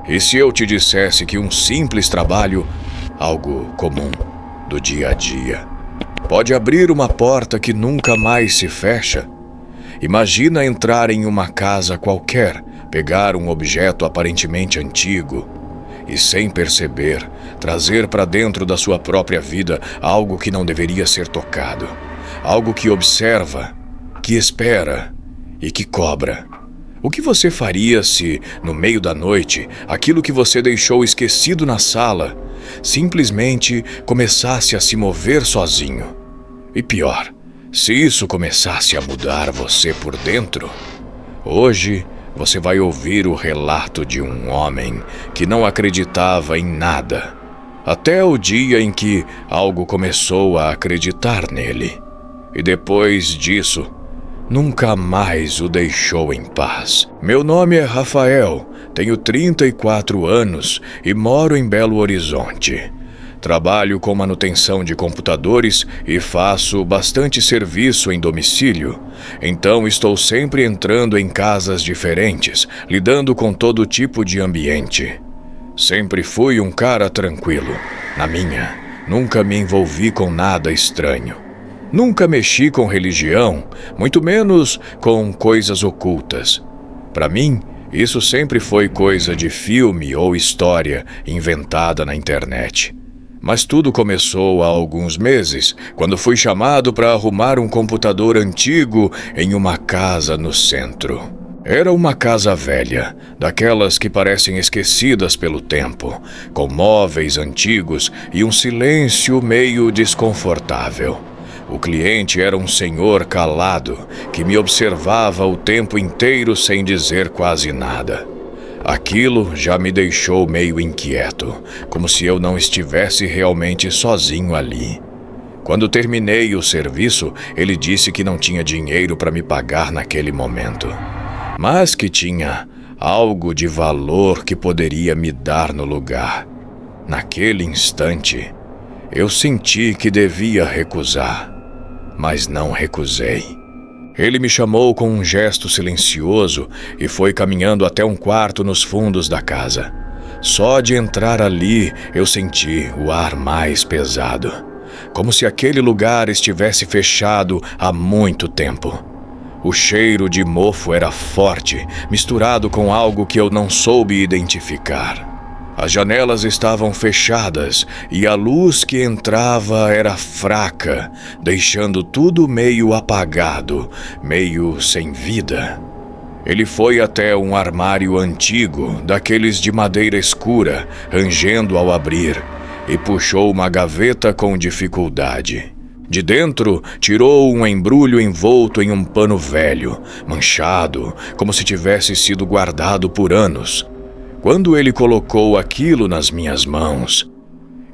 E se eu te dissesse que um simples trabalho, algo comum, do dia a dia, pode abrir uma porta que nunca mais se fecha? Imagina entrar em uma casa qualquer, pegar um objeto aparentemente antigo e, sem perceber, trazer para dentro da sua própria vida algo que não deveria ser tocado. Algo que observa, que espera e que cobra. O que você faria se, no meio da noite, aquilo que você deixou esquecido na sala simplesmente começasse a se mover sozinho? E pior, se isso começasse a mudar você por dentro? Hoje, você vai ouvir o relato de um homem que não acreditava em nada, até o dia em que algo começou a acreditar nele. E depois disso, nunca mais o deixou em paz. Meu nome é Rafael, tenho 34 anos e moro em Belo Horizonte. Trabalho com manutenção de computadores e faço bastante serviço em domicílio. Então estou sempre entrando em casas diferentes, lidando com todo tipo de ambiente. Sempre fui um cara tranquilo. Na minha, nunca me envolvi com nada estranho. Nunca mexi com religião, muito menos com coisas ocultas. Para mim, isso sempre foi coisa de filme ou história inventada na internet. Mas tudo começou há alguns meses, quando fui chamado para arrumar um computador antigo em uma casa no centro. Era uma casa velha, daquelas que parecem esquecidas pelo tempo, com móveis antigos e um silêncio meio desconfortável. O cliente era um senhor calado, que me observava o tempo inteiro sem dizer quase nada. Aquilo já me deixou meio inquieto, como se eu não estivesse realmente sozinho ali. Quando terminei o serviço, ele disse que não tinha dinheiro para me pagar naquele momento, mas que tinha algo de valor que poderia me dar no lugar. Naquele instante, eu senti que devia recusar, mas não recusei. Ele me chamou com um gesto silencioso e foi caminhando até um quarto nos fundos da casa. Só de entrar ali, eu senti o ar mais pesado, como se aquele lugar estivesse fechado há muito tempo. O cheiro de mofo era forte, misturado com algo que eu não soube identificar. As janelas estavam fechadas e a luz que entrava era fraca, deixando tudo meio apagado, meio sem vida. Ele foi até um armário antigo, daqueles de madeira escura, rangendo ao abrir, e puxou uma gaveta com dificuldade. De dentro, tirou um embrulho envolto em um pano velho, manchado, como se tivesse sido guardado por anos. Quando ele colocou aquilo nas minhas mãos,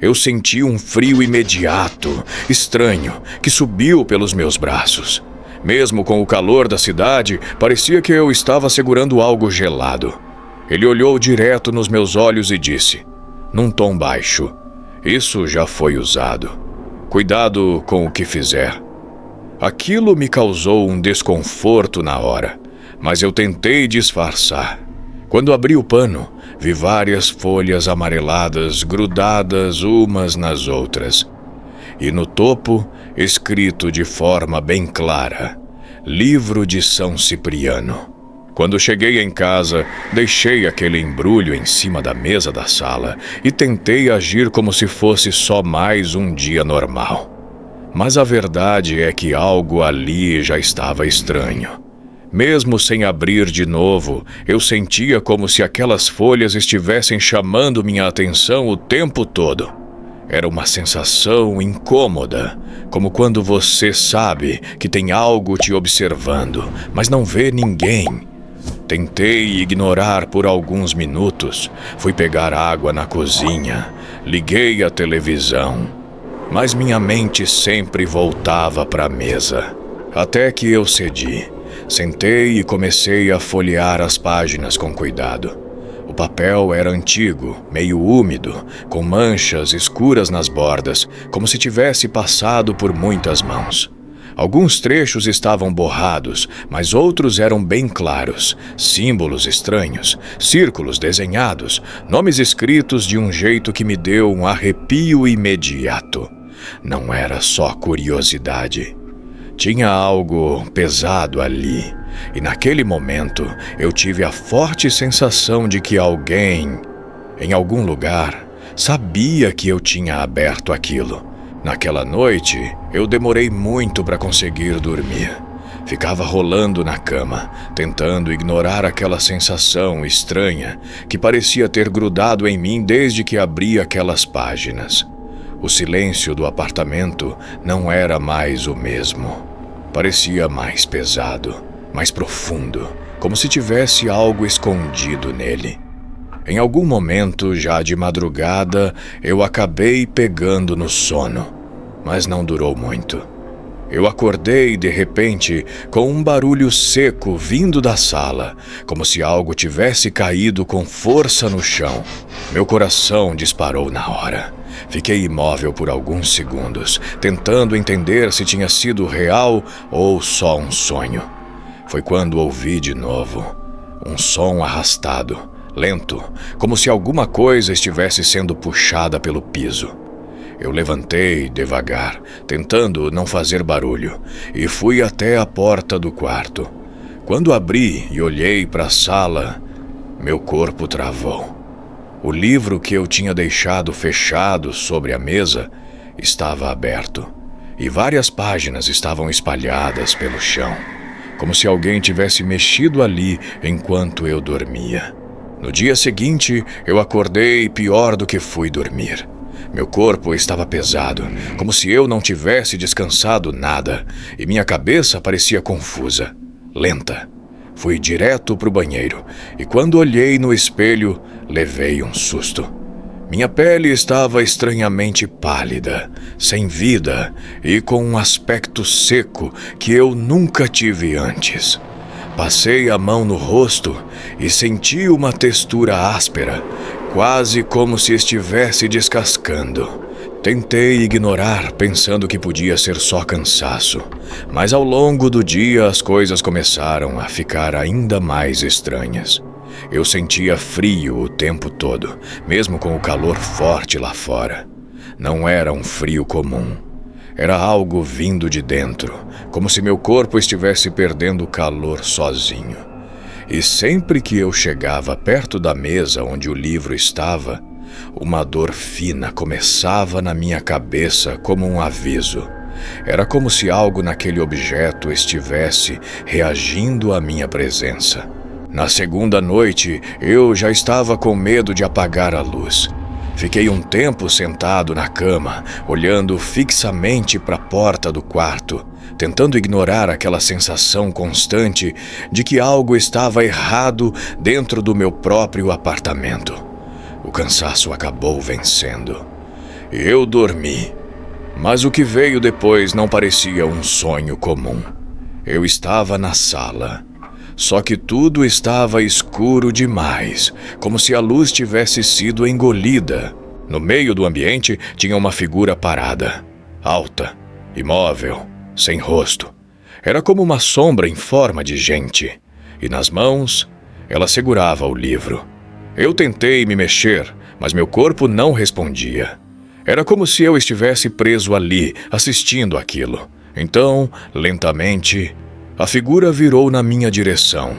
eu senti um frio imediato, estranho, que subiu pelos meus braços. Mesmo com o calor da cidade, parecia que eu estava segurando algo gelado. Ele olhou direto nos meus olhos e disse, num tom baixo, "Isso já foi usado. Cuidado com o que fizer." Aquilo me causou um desconforto na hora, mas eu tentei disfarçar. Quando abri o pano, vi várias folhas amareladas grudadas umas nas outras. E no topo, escrito de forma bem clara, Livro de São Cipriano. Quando cheguei em casa, deixei aquele embrulho em cima da mesa da sala e tentei agir como se fosse só mais um dia normal. Mas a verdade é que algo ali já estava estranho. Mesmo sem abrir de novo, eu sentia como se aquelas folhas estivessem chamando minha atenção o tempo todo. Era uma sensação incômoda, como quando você sabe que tem algo te observando, mas não vê ninguém. Tentei ignorar por alguns minutos, fui pegar água na cozinha, liguei a televisão, mas minha mente sempre voltava para a mesa, até que eu cedi. Sentei e comecei a folhear as páginas com cuidado. O papel era antigo, meio úmido, com manchas escuras nas bordas, como se tivesse passado por muitas mãos. Alguns trechos estavam borrados, mas outros eram bem claros. Símbolos estranhos, círculos desenhados, nomes escritos de um jeito que me deu um arrepio imediato. Não era só curiosidade. Tinha algo pesado ali, e naquele momento eu tive a forte sensação de que alguém, em algum lugar, sabia que eu tinha aberto aquilo. Naquela noite, eu demorei muito para conseguir dormir. Ficava rolando na cama, tentando ignorar aquela sensação estranha que parecia ter grudado em mim desde que abri aquelas páginas. O silêncio do apartamento não era mais o mesmo. Parecia mais pesado, mais profundo, como se tivesse algo escondido nele. Em algum momento, já de madrugada, eu acabei pegando no sono, mas não durou muito. Eu acordei, de repente, com um barulho seco vindo da sala, como se algo tivesse caído com força no chão. Meu coração disparou na hora. Fiquei imóvel por alguns segundos, tentando entender se tinha sido real ou só um sonho. Foi quando ouvi de novo um som arrastado, lento, como se alguma coisa estivesse sendo puxada pelo piso. Eu levantei devagar, tentando não fazer barulho, e fui até a porta do quarto. Quando abri e olhei para a sala, meu corpo travou. O livro que eu tinha deixado fechado sobre a mesa estava aberto, e várias páginas estavam espalhadas pelo chão, como se alguém tivesse mexido ali enquanto eu dormia. No dia seguinte, eu acordei pior do que fui dormir. Meu corpo estava pesado, como se eu não tivesse descansado nada, e minha cabeça parecia confusa, lenta. Fui direto para o banheiro, e quando olhei no espelho, levei um susto. Minha pele estava estranhamente pálida, sem vida e com um aspecto seco que eu nunca tive antes. Passei a mão no rosto e senti uma textura áspera, quase como se estivesse descascando. Tentei ignorar, pensando que podia ser só cansaço, mas ao longo do dia as coisas começaram a ficar ainda mais estranhas. Eu sentia frio o tempo todo, mesmo com o calor forte lá fora. Não era um frio comum. Era algo vindo de dentro, como se meu corpo estivesse perdendo calor sozinho. E sempre que eu chegava perto da mesa onde o livro estava, uma dor fina começava na minha cabeça como um aviso. Era como se algo naquele objeto estivesse reagindo à minha presença. Na segunda noite, eu já estava com medo de apagar a luz. Fiquei um tempo sentado na cama, olhando fixamente para a porta do quarto, tentando ignorar aquela sensação constante de que algo estava errado dentro do meu próprio apartamento. O cansaço acabou vencendo. Eu dormi, mas o que veio depois não parecia um sonho comum. Eu estava na sala. Só que tudo estava escuro demais, como se a luz tivesse sido engolida. No meio do ambiente tinha uma figura parada, alta, imóvel, sem rosto. Era como uma sombra em forma de gente, e nas mãos ela segurava o livro. Eu tentei me mexer, mas meu corpo não respondia. Era como se eu estivesse preso ali, assistindo aquilo. Então, lentamente, a figura virou na minha direção.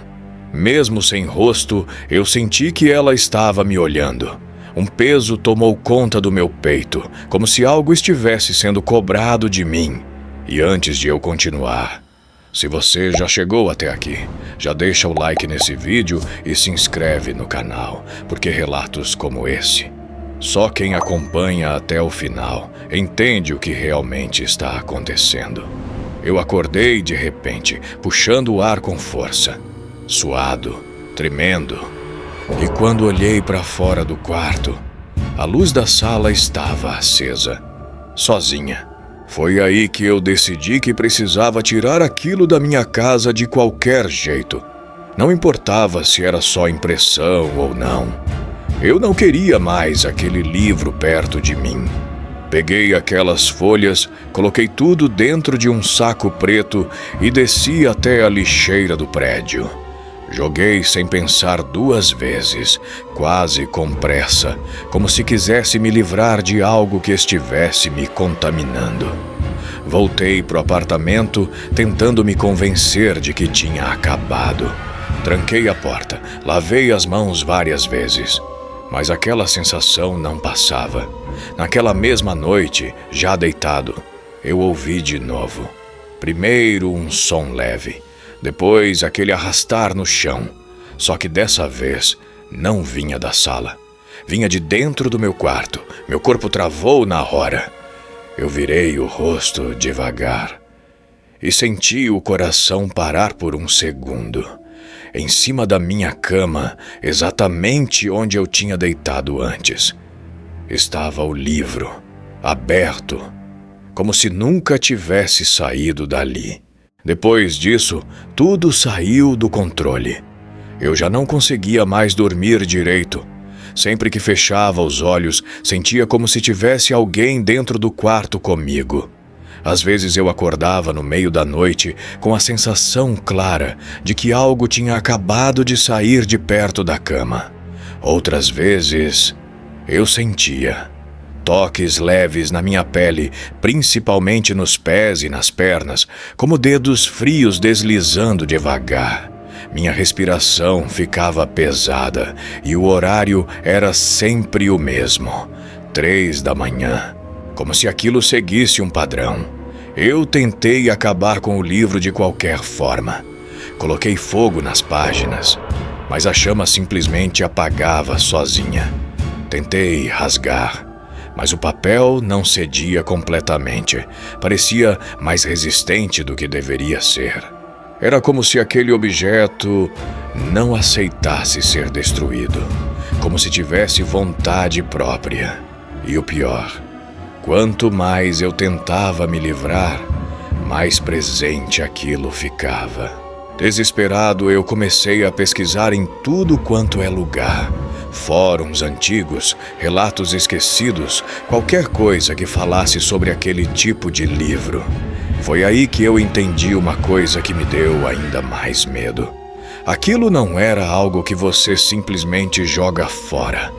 Mesmo sem rosto, eu senti que ela estava me olhando. Um peso tomou conta do meu peito, como se algo estivesse sendo cobrado de mim. E antes de eu continuar, se você já chegou até aqui, já deixa o like nesse vídeo e se inscreve no canal, porque relatos como esse, só quem acompanha até o final entende o que realmente está acontecendo. Eu acordei de repente, puxando o ar com força, suado, tremendo. E quando olhei para fora do quarto, a luz da sala estava acesa, sozinha. Foi aí que eu decidi que precisava tirar aquilo da minha casa de qualquer jeito. Não importava se era só impressão ou não. Eu não queria mais aquele livro perto de mim. Peguei aquelas folhas, coloquei tudo dentro de um saco preto e desci até a lixeira do prédio. Joguei sem pensar 2 vezes, quase com pressa, como se quisesse me livrar de algo que estivesse me contaminando. Voltei pro apartamento, tentando me convencer de que tinha acabado. Tranquei a porta, lavei as mãos várias vezes, mas aquela sensação não passava. Naquela mesma noite, já deitado, eu ouvi de novo. Primeiro um som leve, depois aquele arrastar no chão. Só que dessa vez não vinha da sala. Vinha de dentro do meu quarto. Meu corpo travou na hora. Eu virei o rosto devagar e senti o coração parar por um segundo. Em cima da minha cama, exatamente onde eu tinha deitado antes, estava o livro, aberto, como se nunca tivesse saído dali. Depois disso, tudo saiu do controle. Eu já não conseguia mais dormir direito. Sempre que fechava os olhos, sentia como se tivesse alguém dentro do quarto comigo. Às vezes eu acordava no meio da noite com a sensação clara de que algo tinha acabado de sair de perto da cama. Outras vezes, eu sentia toques leves na minha pele, principalmente nos pés e nas pernas, como dedos frios deslizando devagar. Minha respiração ficava pesada e o horário era sempre o mesmo, 3 da manhã, como se aquilo seguisse um padrão. Eu tentei acabar com o livro de qualquer forma. Coloquei fogo nas páginas, mas a chama simplesmente apagava sozinha. Tentei rasgar, mas o papel não cedia completamente. Parecia mais resistente do que deveria ser. Era como se aquele objeto não aceitasse ser destruído, como se tivesse vontade própria. E o pior, quanto mais eu tentava me livrar, mais presente aquilo ficava. Desesperado, eu comecei a pesquisar em tudo quanto é lugar. Fóruns antigos, relatos esquecidos, qualquer coisa que falasse sobre aquele tipo de livro. Foi aí que eu entendi uma coisa que me deu ainda mais medo. Aquilo não era algo que você simplesmente joga fora.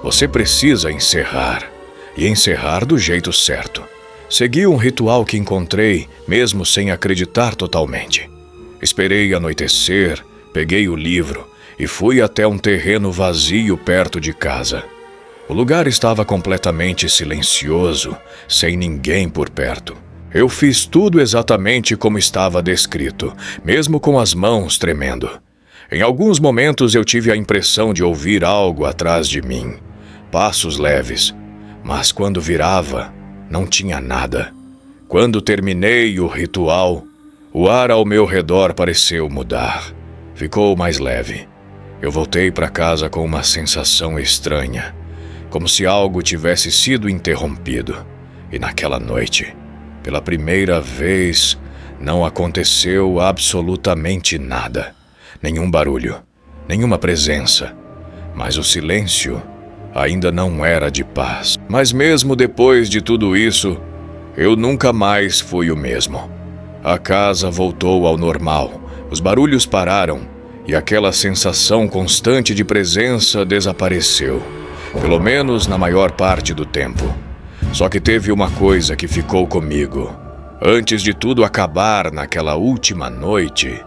Você precisa encerrar, e encerrar do jeito certo. Segui um ritual que encontrei, mesmo sem acreditar totalmente. Esperei anoitecer, peguei o livro e fui até um terreno vazio perto de casa. O lugar estava completamente silencioso, sem ninguém por perto. Eu fiz tudo exatamente como estava descrito, mesmo com as mãos tremendo. Em alguns momentos eu tive a impressão de ouvir algo atrás de mim, passos leves, mas quando virava, não tinha nada. Quando terminei o ritual, o ar ao meu redor pareceu mudar. Ficou mais leve. Eu voltei para casa com uma sensação estranha, como se algo tivesse sido interrompido. E naquela noite, pela primeira vez, não aconteceu absolutamente nada. Nenhum barulho, nenhuma presença. Mas o silêncio ainda não era de paz. Mas mesmo depois de tudo isso, eu nunca mais fui o mesmo. A casa voltou ao normal, os barulhos pararam e aquela sensação constante de presença desapareceu, pelo menos na maior parte do tempo. Só que teve uma coisa que ficou comigo. Antes de tudo acabar naquela última noite,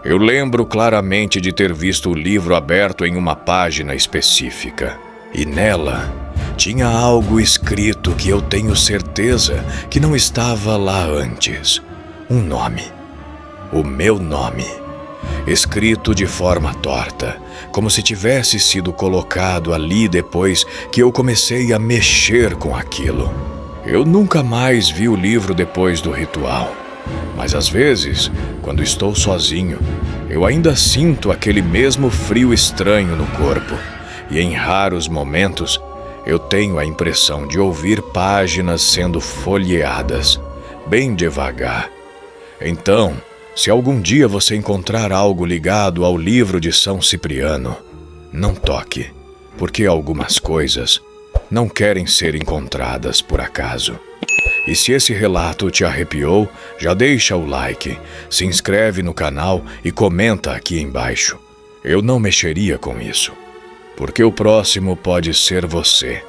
eu lembro claramente de ter visto o livro aberto em uma página específica. E nela tinha algo escrito que eu tenho certeza que não estava lá antes. Um nome. O meu nome. Escrito de forma torta, como se tivesse sido colocado ali depois que eu comecei a mexer com aquilo. Eu nunca mais vi o livro depois do ritual, mas às vezes, quando estou sozinho, eu ainda sinto aquele mesmo frio estranho no corpo, e em raros momentos eu tenho a impressão de ouvir páginas sendo folheadas, bem devagar. Então, se algum dia você encontrar algo ligado ao livro de São Cipriano, não toque, porque algumas coisas não querem ser encontradas por acaso. E se esse relato te arrepiou, já deixa o like, se inscreve no canal e comenta aqui embaixo. Eu não mexeria com isso, porque o próximo pode ser você.